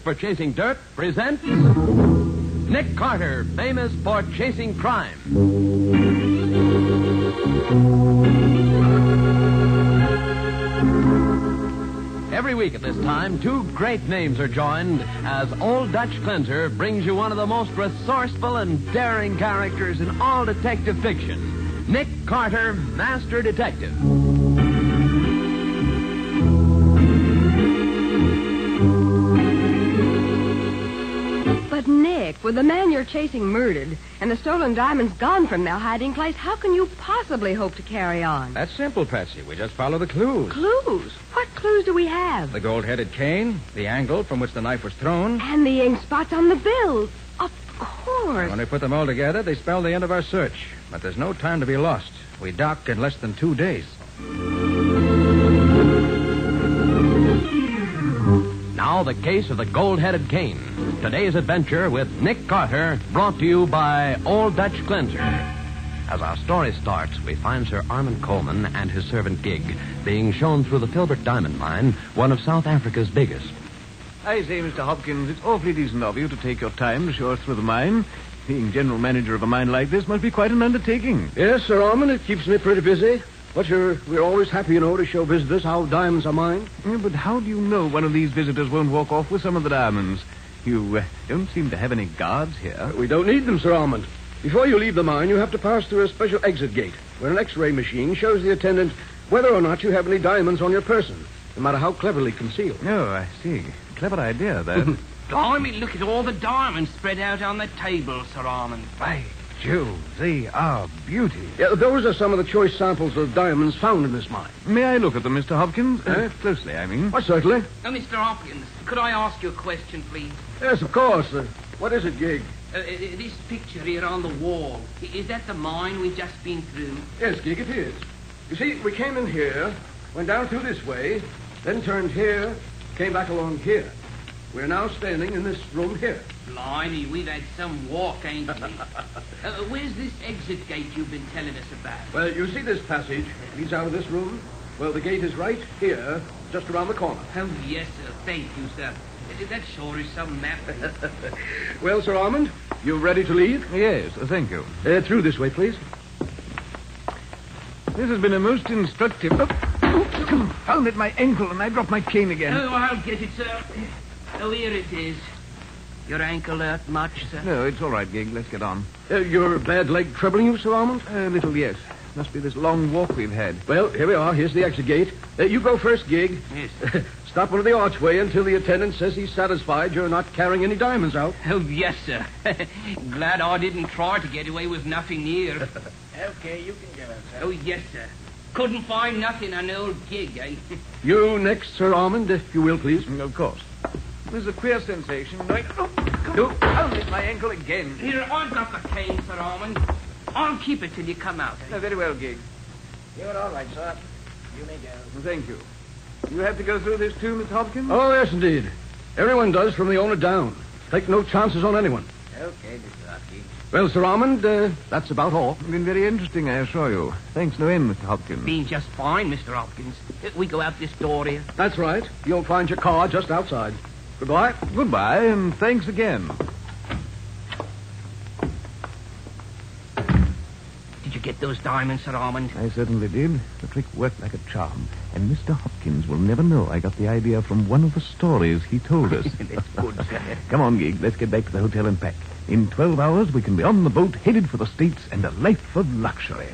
for chasing dirt, presents Nick Carter, famous for chasing crime. Every week at this time, two great names are joined as Old Dutch Cleanser brings you one of the most resourceful and daring characters in all detective fiction, Nick Carter, Master Detective. But, Nick, with the man you're chasing murdered and the stolen diamonds gone from their hiding place, how can you possibly hope to carry on? That's simple, Patsy. We just follow the clues. Clues? What clues do we have? The gold-headed cane, the angle from which the knife was thrown. And the ink spots on the bill. Of course. When we put them all together, they spell the end of our search. But there's no time to be lost. We dock in less than 2 days. Now, the case of the gold-headed cane. Today's adventure with Nick Carter, brought to you by Old Dutch Cleanser. As our story starts, we find Sir Armand Coleman and his servant Gig being shown through the Filbert Diamond Mine, one of South Africa's biggest. I say, Mr. Hopkins, it's awfully decent of you to take your time to show us through the mine. Being general manager of a mine like this must be quite an undertaking. Yes, Sir Armand, it keeps me pretty busy. But we're always happy, to show visitors how diamonds are mined. Yeah, but how do you know one of these visitors won't walk off with some of the diamonds? You don't seem to have any guards here. We don't need them, Sir Armand. Before you leave the mine, you have to pass through a special exit gate, where an X-ray machine shows the attendant whether or not you have any diamonds on your person, no matter how cleverly concealed. Oh, I see. Clever idea, that. Blimey, look at all the diamonds spread out on the table, Sir Armand. By Jove, they are beauty. Yeah, those are some of the choice samples of diamonds found in this mine. May I look at them, Mr. Hopkins? Closely, I mean. Why, certainly. Now, Mr. Hopkins, could I ask you a question, please? Yes, of course. What is it, Gig? This picture here on the wall, is that the mine we've just been through? Yes, Gig, it is. You see, we came in here, went down through this way, then turned here, came back along here. We're now standing in this room here. Blimey, we've had some walk, ain't we? Where's this exit gate you've been telling us about? Well, you see this passage leads out of this room? Well, the gate is right here, just around the corner. Oh, yes, sir. Thank you, sir. That sure is some map. Well, Sir Armand, you ready to leave? Yes, thank you. Through this way, please. This has been a most instructive... Confound it, my ankle, and I dropped my cane again. Oh, I'll get it, sir. Oh, here it is. Your ankle hurt much, sir? No, it's all right, Gig. Let's get on. Your bad leg troubling you, Sir Armand? A little, yes. Must be this long walk we've had. Well, here we are. Here's the exit gate. You go first, Gig. Yes. Stop under the archway until the attendant says he's satisfied you're not carrying any diamonds out. Oh, yes, sir. Glad I didn't try to get away with nothing here. Okay, you can get it, sir. Oh, yes, sir. Couldn't find nothing on the old Gig, eh? You next, Sir Armand, if you will, please. Of course. There's a queer sensation. Confound it, my ankle again. Here, I've got the cane, Sir Armand. I'll keep it till you come out. Oh, very well, Gig. You're all right, sir. You may go. Thank you. You have to go through this too, Miss Hopkins? Oh, yes, indeed. Everyone does from the owner down. Take no chances on anyone. Okay, Mr. Hopkins. Well, Sir Armand, that's about all. Been very interesting, I assure you. Thanks no end, Mr. Hopkins. Been just fine, Mr. Hopkins. We go out this door here. That's right. You'll find your car just outside. Goodbye. Goodbye, and thanks again. Did you get those diamonds, Sir Armand? I certainly did. The trick worked like a charm. And Mr. Hopkins will never know I got the idea from one of the stories he told us. That's good, sir. Come on, Gig. Let's get back to the hotel and pack. In 12 hours, we can be on the boat, headed for the States, and a life of luxury.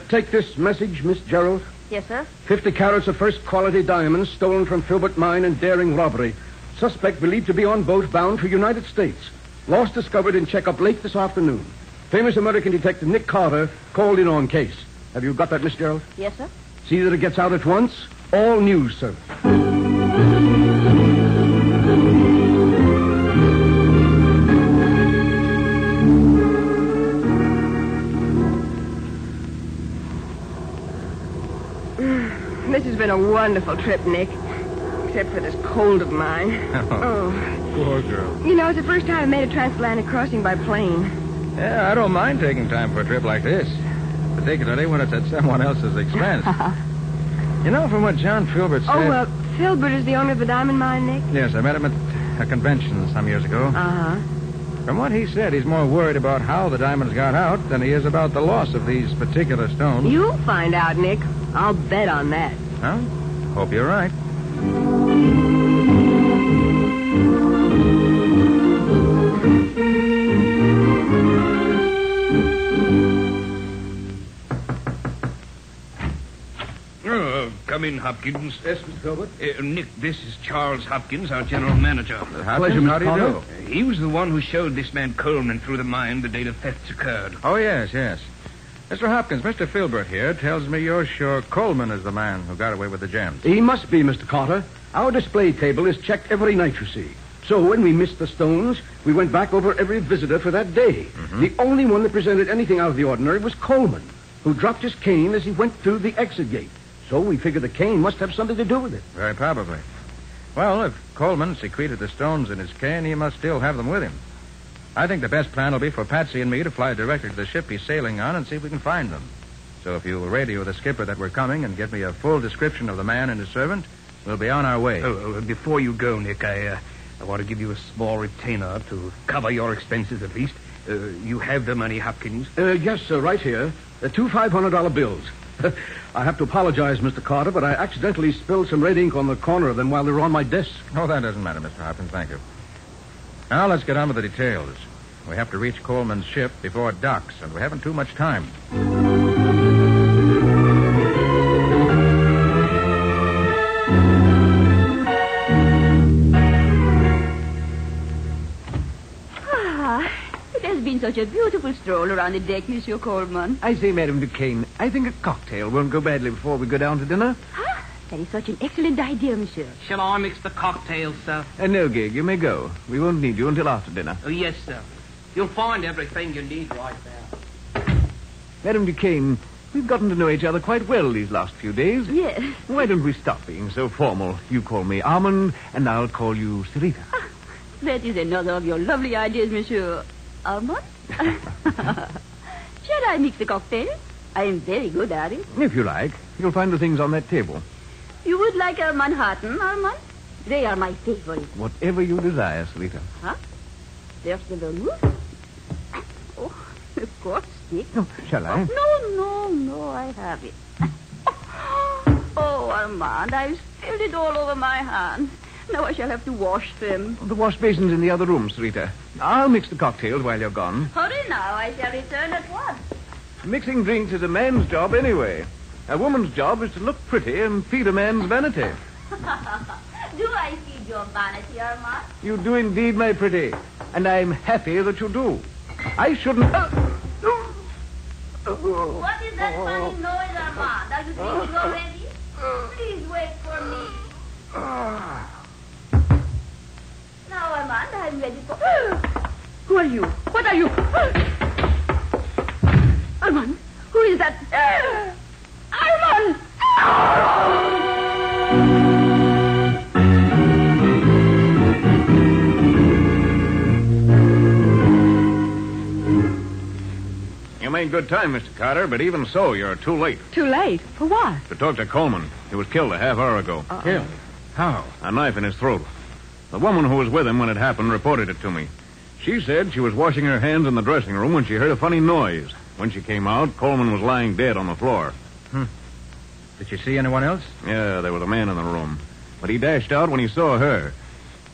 Take this message, Miss Gerald. Yes, sir? 50 carats of first-quality diamonds stolen from Filbert Mine in daring robbery. Suspect believed to be on boat bound for United States. Lost discovered in checkup late this afternoon. Famous American detective Nick Carter called in on case. Have you got that, Miss Gerald? Yes, sir? See that it gets out at once. All news, sir. This has been a wonderful trip, Nick. Except for this cold of mine. Oh. Poor girl. It's the first time I made a transatlantic crossing by plane. Yeah, I don't mind taking time for a trip like this, particularly when it's at someone else's expense. You know, from what John Filbert said... Filbert is the owner of the diamond mine, Nick? Yes, I met him at a convention some years ago. Uh-huh. From what he said, he's more worried about how the diamonds got out than he is about the loss of these particular stones. You'll find out, Nick. I'll bet on that. Huh? Hope you're right. Come in, Hopkins. Yes, Mr. Filbert. Nick, this is Charles Hopkins, our general manager. Pleasure, Mr. Carter. He was the one who showed this man Coleman through the mine the day the thefts occurred. Oh, yes. Mr. Hopkins, Mr. Filbert here tells me you're sure Coleman is the man who got away with the gems. He must be, Mr. Carter. Our display table is checked every night, you see. So when we missed the stones, we went back over every visitor for that day. Mm-hmm. The only one that presented anything out of the ordinary was Coleman, who dropped his cane as he went through the exit gate. So we figured the cane must have something to do with it. Very probably. Well, if Coleman secreted the stones in his cane, he must still have them with him. I think the best plan will be for Patsy and me to fly directly to the ship he's sailing on and see if we can find them. So if you'll radio the skipper that we're coming and get me a full description of the man and his servant, we'll be on our way. Before you go, Nick, I want to give you a small retainer to cover your expenses at least. You have the money, Hopkins? Yes, sir, right here. Two $500 bills. I have to apologize, Mr. Carter, but I accidentally spilled some red ink on the corner of them while they were on my desk. Oh, that doesn't matter, Mr. Hopkins. Thank you. Now, let's get on with the details. We have to reach Coleman's ship before it docks, and we haven't too much time. Been such a beautiful stroll around the deck, Monsieur Coleman. I say, Madame Duquesne, I think a cocktail won't go badly before we go down to dinner. That is such an excellent idea, Monsieur. Shall I mix the cocktails, sir? No, Gig, you may go. We won't need you until after dinner. Oh, yes, sir. You'll find everything you need right there. Madame Duquesne, we've gotten to know each other quite well these last few days. Yes. Why don't we stop being so formal? You call me Maamoun, and I'll call you Sarita. That is another of your lovely ideas, Monsieur. Armand? Shall I mix the cocktail? I am very good at it. If you like. You'll find the things on that table. You would like a Manhattan, Armand? They are my favorite. Whatever you desire, Sarita. Huh? There's the vermouth. Oh, of course, stick. Oh, shall I? No, I have it. Oh, Armand, I've spilled it all over my hands. Now I shall have to wash them. The wash basin's in the other room, Sarita. I'll mix the cocktails while you're gone. Hurry now, I shall return at once. Mixing drinks is a man's job anyway. A woman's job is to look pretty and feed a man's vanity. Do I feed your vanity, Armand? You do indeed, my pretty. And I'm happy that you do. I shouldn't... What is that funny noise, Armand? Are you thinking already? Please wait for me. Now, Armand, I'm ready for... Who are you? What are you? Armand, who is that? Armand! You made good time, Mr. Carter, but even so, you're too late. Too late? For what? To talk to Coleman. He was killed a half hour ago. Killed? How? A knife in his throat. The woman who was with him when it happened reported it to me. She said she was washing her hands in the dressing room when she heard a funny noise. When she came out, Coleman was lying dead on the floor. Did you see anyone else? Yeah, there was a man in the room. But he dashed out when he saw her.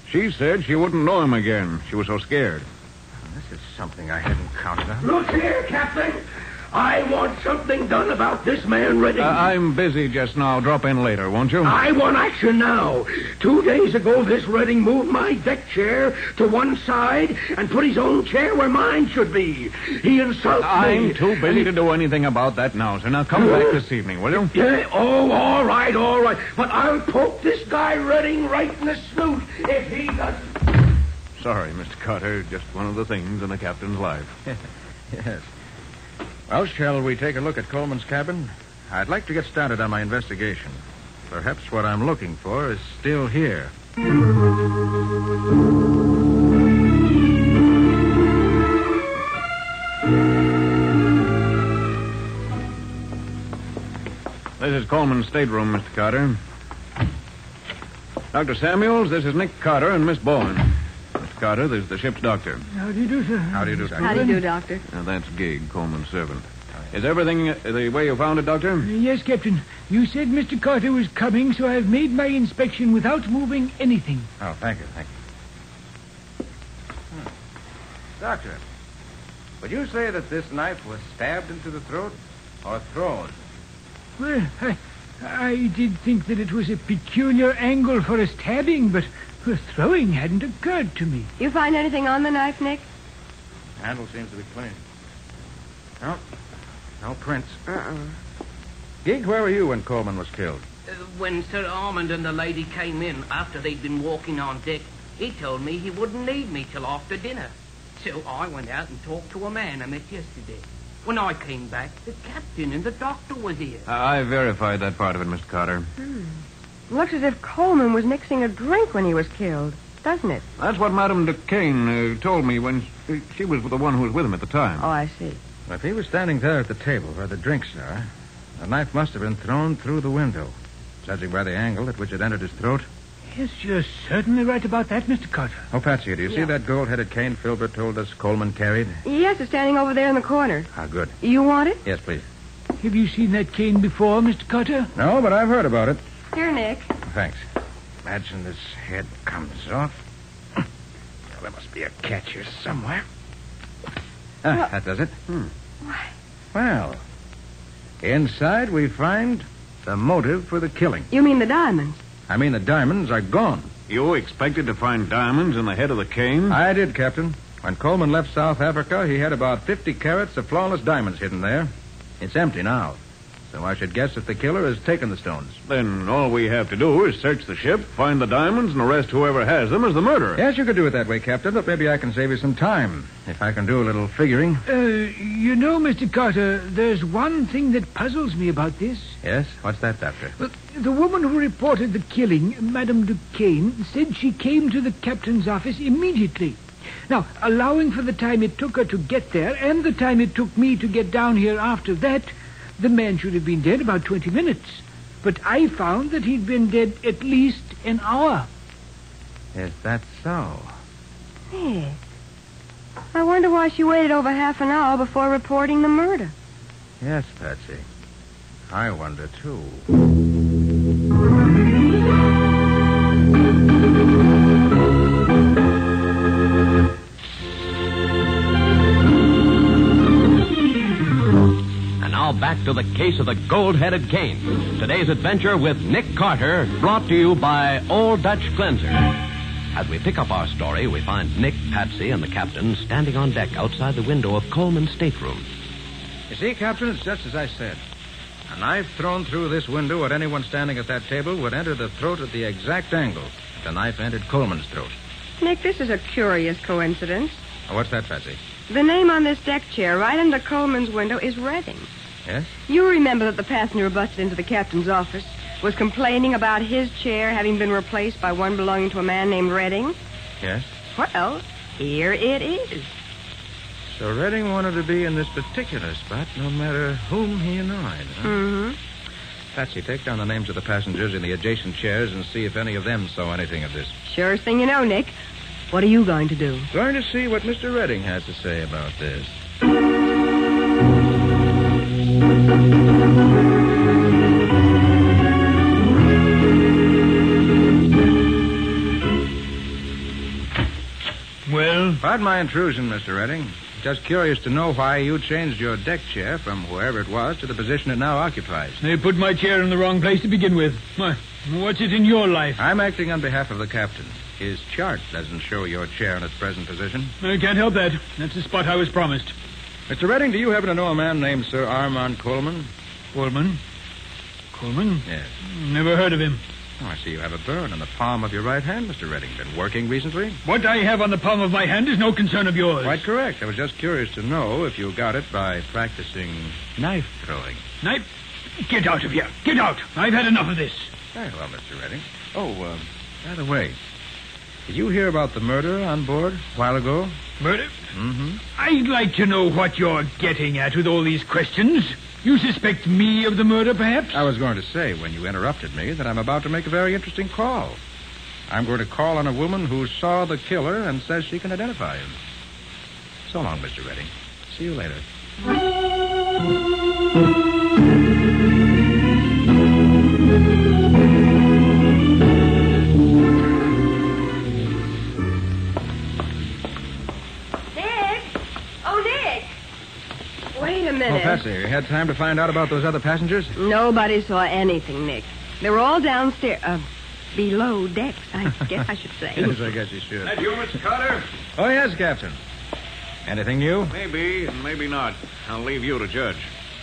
She said she wouldn't know him again. She was so scared. This is something I hadn't counted on. Look here, Captain. I want something done about this man Redding. I'm busy just now. Drop in later, won't you? I want action now. 2 days ago, this Redding moved my deck chair to one side and put his own chair where mine should be. He insulted me. I'm too busy to do anything about that now, sir. Now come back this evening, will you? Yeah, all right. But I'll poke this guy Redding right in the snoot if he doesn't. Sorry, Mr. Carter. Just one of the things in the captain's life. Yes. Well, shall we take a look at Coleman's cabin? I'd like to get started on my investigation. Perhaps what I'm looking for is still here. This is Coleman's stateroom, Mr. Carter. Dr. Samuels, this is Nick Carter and Miss Bowen. Mr. Carter, this is the ship's doctor. How do you do, sir? How do you do, Doctor? How do you do, Doctor? Now, that's Gig, Coleman's servant. Is everything the way you found it, Doctor? Yes, Captain. You said Mr. Carter was coming, so I've made my inspection without moving anything. Oh, thank you. Doctor, would you say that this knife was stabbed into the throat or thrown? Well, I did think that it was a peculiar angle for a stabbing, but throwing hadn't occurred to me. You find anything on the knife, Nick? The handle seems to be clean. No. No prints. Gig, where were you when Coleman was killed? When Sir Armand and the lady came in after they'd been walking on deck, he told me he wouldn't need me till after dinner. So I went out and talked to a man I met yesterday. When I came back, the captain and the doctor was here. I verified that part of it, Mr. Carter. Looks as if Coleman was mixing a drink when he was killed, doesn't it? That's what Madame de Kane told me when she was the one who was with him at the time. Oh, I see. If he was standing there at the table where the drinks are, the knife must have been thrown through the window, judging by the angle at which it entered his throat. Yes, you're certainly right about that, Mr. Carter. Oh, Patsy, do you see that gold-headed cane Filbert told us Coleman carried? Yes, it's standing over there in the corner. Ah, good. You want it? Yes, please. Have you seen that cane before, Mr. Carter? No, but I've heard about it. Here, Nick. Thanks. Imagine this head comes off. Well, there must be a catch here somewhere. That does it. Why? Well, inside we find the motive for the killing. You mean the diamonds? I mean, the diamonds are gone. You expected to find diamonds in the head of the cane? I did, Captain. When Coleman left South Africa, he had about 50 carats of flawless diamonds hidden there. It's empty now. So I should guess that the killer has taken the stones. Then all we have to do is search the ship, find the diamonds, and arrest whoever has them as the murderer. Yes, you could do it that way, Captain, but maybe I can save you some time if I can do a little figuring. You know, Mr. Carter, there's one thing that puzzles me about this. Yes? What's that, Doctor? Well, the woman who reported the killing, Madame de Kane, said she came to the captain's office immediately. Now, allowing for the time it took her to get there and the time it took me to get down here after that, the man should have been dead about 20 minutes. But I found that he'd been dead at least an hour. Is that so? Nick, I wonder why she waited over half an hour before reporting the murder. Yes, Patsy. I wonder, too. Back to the case of the gold-headed cane. Today's adventure with Nick Carter, brought to you by Old Dutch Cleanser. As we pick up our story, we find Nick, Patsy, and the captain standing on deck outside the window of Coleman's stateroom. You see, Captain, it's just as I said. A knife thrown through this window at anyone standing at that table would enter the throat at the exact angle the knife entered Coleman's throat. Nick, this is a curious coincidence. Oh, what's that, Patsy? The name on this deck chair right under Coleman's window is Redding. Yes? You remember that the passenger who busted into the captain's office was complaining about his chair having been replaced by one belonging to a man named Redding? Yes. Well, here it is. So Redding wanted to be in this particular spot no matter whom he annoyed, huh? Mm-hmm. Patsy, take down the names of the passengers in the adjacent chairs and see if any of them saw anything of this. Surest thing you know, Nick. What are you going to do? Going to see what Mr. Redding has to say about this. Well? Pardon my intrusion, Mr. Redding. Just curious to know why you changed your deck chair from wherever it was to the position it now occupies. They put my chair in the wrong place to begin with. What's it in your life? I'm acting on behalf of the captain. His chart doesn't show your chair in its present position. I can't help that. That's the spot I was promised. Mr. Redding, do you happen to know a man named Sir Armand Coleman? Coleman? Coleman? Yes. Never heard of him. Oh, I see you have a burn on the palm of your right hand, Mr. Redding. Been working recently? What I have on the palm of my hand is no concern of yours. Quite correct. I was just curious to know if you got it by practicing knife throwing. Knife? Get out of here. Get out. I've had enough of this. Very well, Mr. Redding. Oh, by the way, Did you hear about the murder on board a while ago? Murder? Mm-hmm. I'd like to know what you're getting at with all these questions. You suspect me of the murder, perhaps? I was going to say, when you interrupted me, that I'm about to make a very interesting call. I'm going to call on a woman who saw the killer and says she can identify him. So long, Mr. Redding. See you later. Wait a minute. Oh, Patsy, you had time to find out about those other passengers? Nobody saw anything, Nick. They were all downstairs. Below decks, I guess I should say. Yes, I guess you should. That you, Mr. Carter? Oh, yes, Captain. Anything new? Maybe, and maybe not. I'll leave you to judge.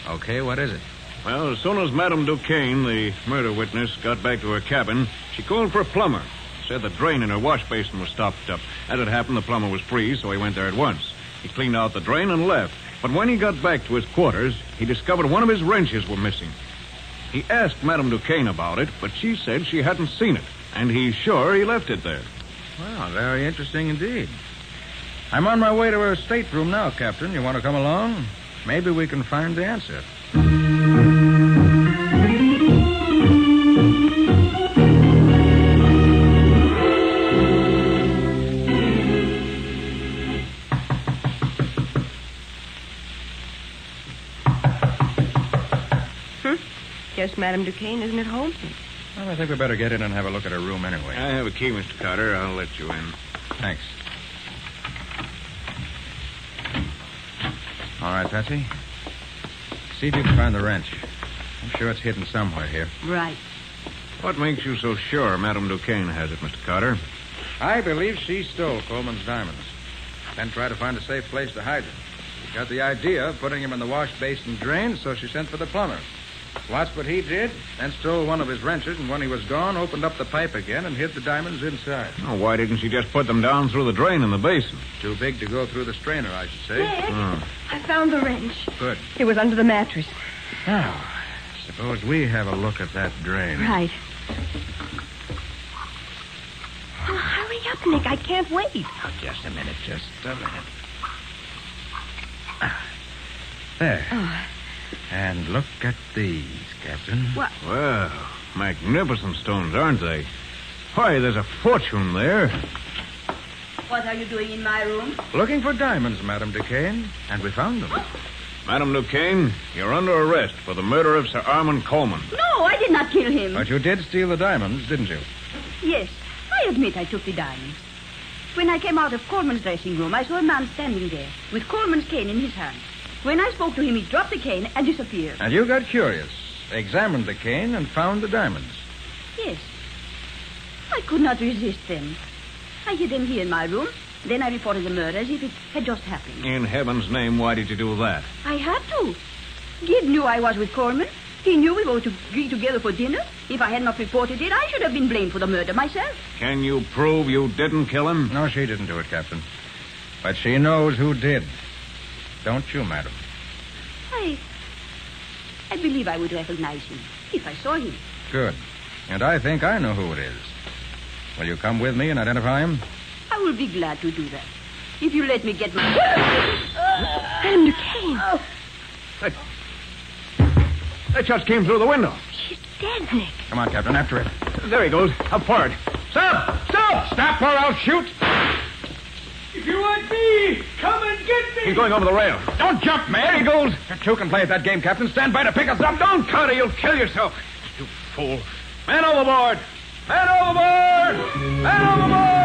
Okay, what is it? Well, as soon as Madame Duquesne, the murder witness, got back to her cabin, she called for a plumber. Said the drain in her wash basin was stopped up. As it happened, the plumber was free, so he went there at once. He cleaned out the drain and left. But when he got back to his quarters, he discovered one of his wrenches were missing. He asked Madame Duquesne about it, but she said she hadn't seen it, and he's sure he left it there. Well, very interesting indeed. I'm on my way to her stateroom now, Captain. You want to come along? Maybe we can find the answer. Guess Madame Duquesne isn't at home. Well, I think we better get in and have a look at her room anyway. I have a key, Mr. Carter. I'll let you in. Thanks. All right, Patsy. See if you can find the wrench. I'm sure it's hidden somewhere here. Right. What makes you so sure Madame Duquesne has it, Mr. Carter? I believe she stole Coleman's diamonds. Then tried to find a safe place to hide them. She got the idea of putting him in the wash basin drain, so she sent for the plumber. Watched what he did, then stole one of his wrenches, and when he was gone, opened up the pipe again and hid the diamonds inside. Oh, why didn't she just put them down through the drain in the basin? Too big to go through the strainer, I should say. Nick, I found the wrench. Good. It was under the mattress. Now, suppose we have a look at that drain. Right. Oh, hurry up, Nick. I can't wait. Oh, just a minute. There. Oh. And look at these, Captain. What? Well, magnificent stones, aren't they? Why, there's a fortune there. What are you doing in my room? Looking for diamonds, Madame Duquesne, and we found them. Madame Duquesne, you're under arrest for the murder of Sir Armand Coleman. No, I did not kill him. But you did steal the diamonds, didn't you? Yes, I admit I took the diamonds. When I came out of Coleman's dressing room, I saw a man standing there with Coleman's cane in his hand. When I spoke to him, he dropped the cane and disappeared. And you got curious, examined the cane, and found the diamonds. Yes. I could not resist them. I hid them here in my room. Then I reported the murder as if it had just happened. In heaven's name, why did you do that? I had to. Gib knew I was with Coleman. He knew we were to be together for dinner. If I had not reported it, I should have been blamed for the murder myself. Can you prove you didn't kill him? No, she didn't do it, Captain. But she knows who did. Don't you, madam? I believe I would recognize him if I saw him. Good. And I think I know who it is. Will you come with me and identify him? I will be glad to do that. If you let me get my... Madame Duquesne. That just came through the window. She's dead, Nick. Come on, Captain, after it. There he goes, up forward. Stop! Stop! Stop or I'll shoot! If you want me, come and get me! He's going over the rail. Don't jump, man! There he goes! You two can play at that game, Captain. Stand by to pick us up. Don't, Carter, you'll kill yourself. You fool. Man overboard! Man overboard! Man overboard!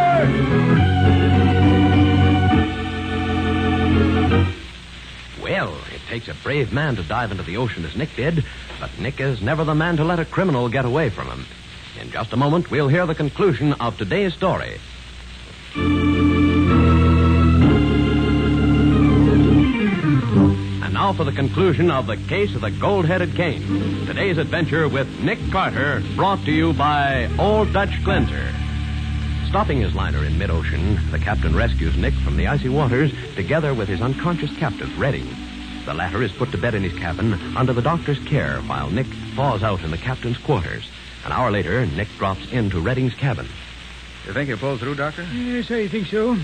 Well, it takes a brave man to dive into the ocean as Nick did, but Nick is never the man to let a criminal get away from him. In just a moment, we'll hear the conclusion of today's story. And now for the conclusion of the case of the gold-headed Kane. Today's adventure with Nick Carter, brought to you by Old Dutch Cleanser. Stopping his liner in mid-ocean, the captain rescues Nick from the icy waters together with his unconscious captive, Redding. The latter is put to bed in his cabin under the doctor's care while Nick thaws out in the captain's quarters. An hour later, Nick drops into Redding's cabin. You think he'll pull through, Doctor? Yes, I think so.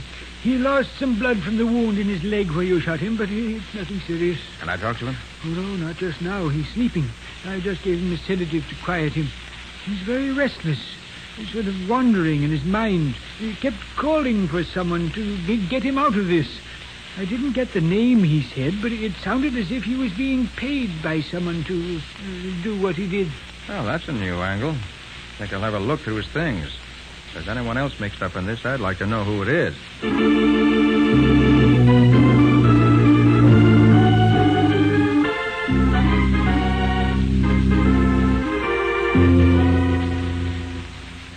He lost some blood from the wound in his leg where you shot him, but it's nothing serious. Can I talk to him? Oh, no, not just now. He's sleeping. I just gave him a sedative to quiet him. He's very restless. He's sort of wandering in his mind. He kept calling for someone to get him out of this. I didn't get the name he said, but it sounded as if he was being paid by someone to do what he did. Well, that's a new angle. Think I'll have a look through his things. If there's anyone else mixed up in this, I'd like to know who it is.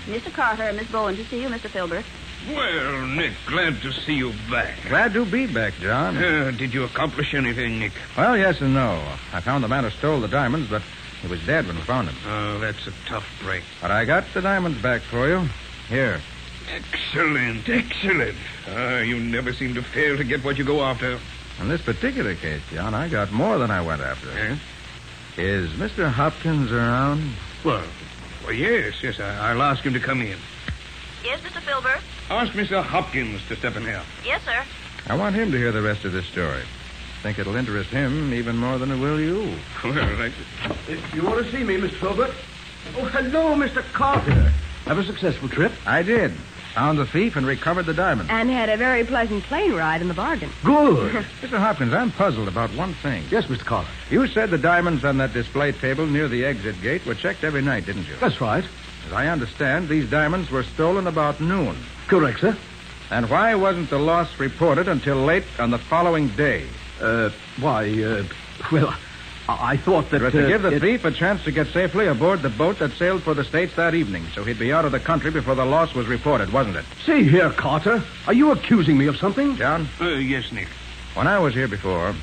Mr. Carter and Miss Bowen to see you, Mr. Filbert. Well, Nick, glad to see you back. Glad to be back, John. Did you accomplish anything, Nick? Well, yes and no. I found the man who stole the diamonds, but he was dead when we found him. Oh, that's a tough break. But I got the diamonds back for you. Here. Excellent, excellent. You never seem to fail to get what you go after. In this particular case, John, I got more than I went after. Yes? Is Mr. Hopkins around? Well, yes. I'll ask him to come in. Yes, Mr. Filbert? Ask Mr. Hopkins to step in here. Yes, sir. I want him to hear the rest of this story. Think it'll interest him even more than it will you. Well, If you want to see me, Mr. Filbert. Oh, hello, Mr. Carter. Have a successful trip? I did. Found the thief and recovered the diamonds. And had a very pleasant plane ride in the bargain. Good. Mr. Hopkins, I'm puzzled about one thing. Yes, Mr. Carter. You said the diamonds on that display table near the exit gate were checked every night, didn't you? That's right. As I understand, these diamonds were stolen about noon. Correct, sir. And why wasn't the loss reported until late on the following day? Well, I thought that... It was to give the thief a chance to get safely aboard the boat that sailed for the States that evening, so he'd be out of the country before the loss was reported, wasn't it? See here, Carter. Are you accusing me of something? John? Yes, Nick. When I was here before,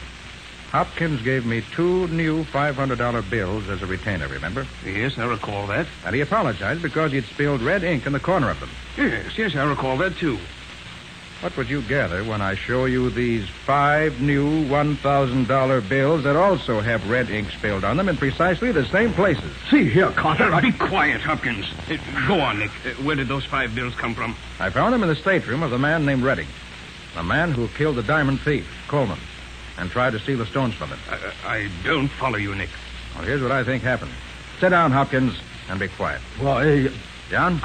Hopkins gave me 2 new $500 bills as a retainer, remember? Yes, I recall that. And he apologized because he'd spilled red ink in the corner of them. Yes, I recall that, too. What would you gather when I show you these 5 new $1,000 bills that also have red ink spilled on them in precisely the same places? See here, Carter. Be quiet, Hopkins. Go on, Nick. Where did those 5 bills come from? I found them in the stateroom of the man named Redding. The man who killed the diamond thief, Coleman, and tried to steal the stones from him. I don't follow you, Nick. Well, here's what I think happened. Sit down, Hopkins, and be quiet. Why, John?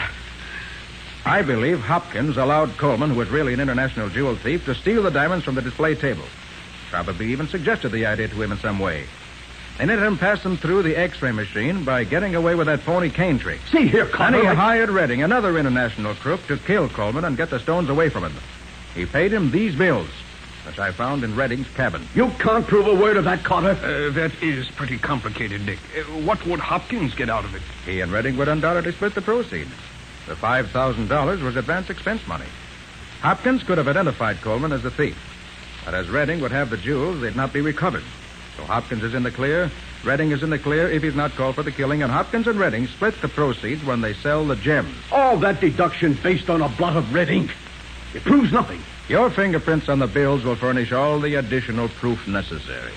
I believe Hopkins allowed Coleman, who was really an international jewel thief, to steal the diamonds from the display table. Probably even suggested the idea to him in some way. They let him pass them through the X-ray machine by getting away with that phony Kane trick. see here, Carter. Then he hired Redding, another international crook, to kill Coleman and get the stones away from him. He paid him these bills, which I found in Redding's cabin. You can't prove a word of that, Carter. That is pretty complicated, Nick. What would Hopkins get out of it? He and Redding would undoubtedly split the proceeds. The $5,000 was advance expense money. Hopkins could have identified Coleman as the thief. But as Redding would have the jewels, they'd not be recovered. So Hopkins is in the clear. Redding is in the clear if he's not called for the killing. And Hopkins and Redding split the proceeds when they sell the gems. All that deduction based on a blot of red ink. It proves nothing. Your fingerprints on the bills will furnish all the additional proof necessary.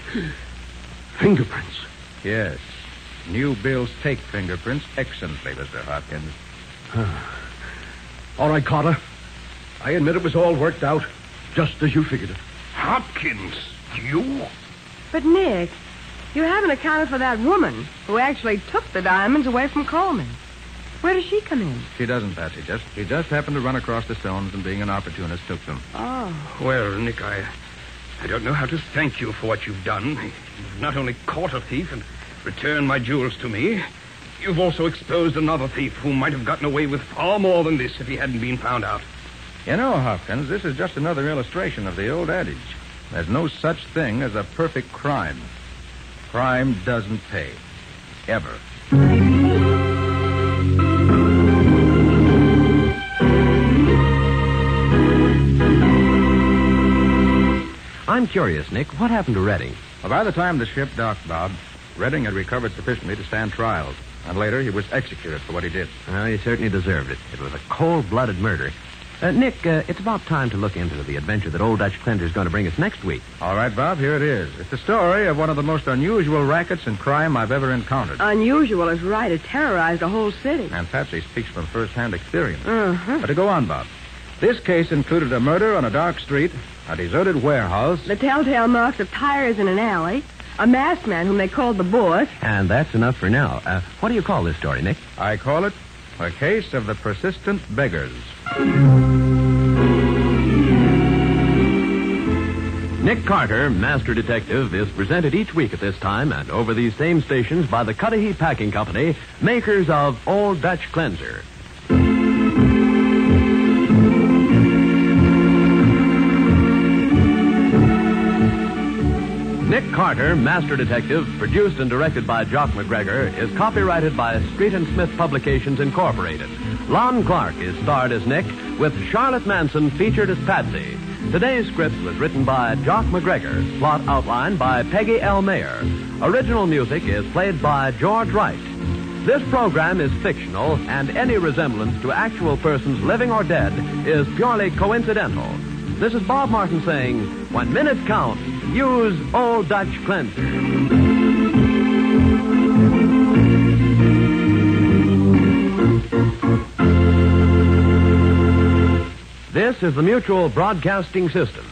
Fingerprints. Yes. New bills take fingerprints excellently, Mr. Hopkins. All right, Carter. I admit it was all worked out, just as you figured it. Hopkins? You? But, Nick, you haven't accounted for that woman who actually took the diamonds away from Coleman. Where does she come in? She doesn't, Patsy. She just happened to run across the stones and, being an opportunist, took them. Oh. Well, Nick, I don't know how to thank you for what you've done. You've not only caught a thief and returned my jewels to me, you've also exposed another thief who might have gotten away with far more than this if he hadn't been found out. You know, Hopkins, this is just another illustration of the old adage. There's no such thing as a perfect crime. Crime doesn't pay. Ever. I'm curious, Nick. What happened to Redding? Well, by the time the ship docked, Bob, Redding had recovered sufficiently to stand trial. And later, he was executed for what he did. Well, he certainly deserved it. It was a cold-blooded murder. Nick, it's about time to look into the adventure that Old Dutch Cleanser's going to bring us next week. All right, Bob, here it is. It's the story of one of the most unusual rackets and crime I've ever encountered. Unusual is right. It terrorized a whole city. And Patsy speaks from first-hand experience. Uh-huh. But to go on, Bob. This case included a murder on a dark street, a deserted warehouse. The telltale marks of tires in an alley, a masked man whom they called the boss. And that's enough for now. What do you call this story, Nick? I call it a case of the persistent beggars. Nick Carter, Master Detective, is presented each week at this time and over these same stations by the Cudahy Packing Company, makers of Old Dutch Cleanser. Nick Carter, Master Detective, produced and directed by Jock MacGregor, is copyrighted by Street and Smith Publications, Incorporated. Lon Clark is starred as Nick, with Charlotte Manson featured as Patsy. Today's script was written by Jock MacGregor, plot outlined by Peggy L. Mayer. Original music is played by George Wright. This program is fictional, and any resemblance to actual persons living or dead is purely coincidental. This is Bob Martin saying, when minutes count, use Old Dutch Cleanser. This is the Mutual Broadcasting System.